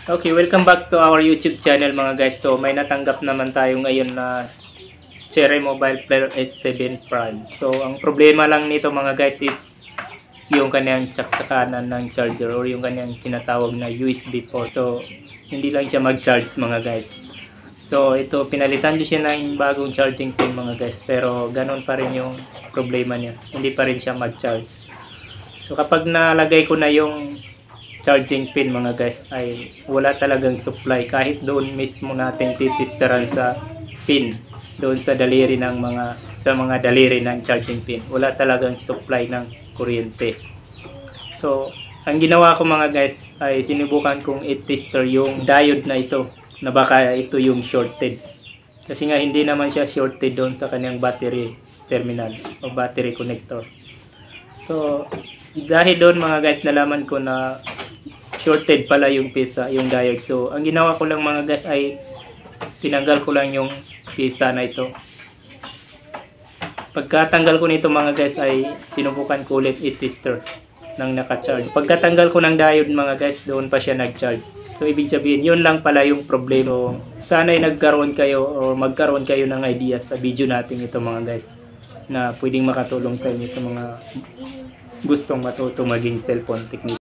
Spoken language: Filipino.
Okay, welcome back to our YouTube channel mga guys. So may natanggap naman tayo ngayon na Cherry Mobile Player S7 Prime. So ang problema lang nito mga guys is yung kanyang jack sa kanan ng charger or yung kanyang tinatawag na USB po. So hindi lang siya mag-charge mga guys. So ito, pinalitan ko siya ng bagong charging pin mga guys. Pero ganun pa rin yung problema niya. Hindi pa rin siya mag-charge. So kapag nalagay ko na yung charging pin mga guys ay wala talagang supply kahit doon mismo natin titisteran sa pin doon sa daliri ng mga daliri ng charging pin, wala talagang supply ng kuryente. So ang ginawa ko mga guys ay sinubukan kong i-tester yung diode na ito na baka ito yung shorted, kasi nga hindi naman siya shorted doon sa kanyang battery terminal o battery connector. So dahil doon mga guys nalaman ko na shorted pala yung pisa, yung diode. So ang ginawa ko lang mga guys ay tinanggal ko lang yung pisa na ito. Pagkatanggal ko nito mga guys ay sinubukan ko ulit i-tester ng naka-charge. Pagkatanggal ko ng diode mga guys, doon pa siya nag-charge. So ibig sabihin yun lang pala yung problema. Sana'y nagkaroon kayo o magkaroon kayo ng idea sa video natin ito mga guys, na pwedeng makatulong sa inyo sa mga gustong matuto maging cellphone technician.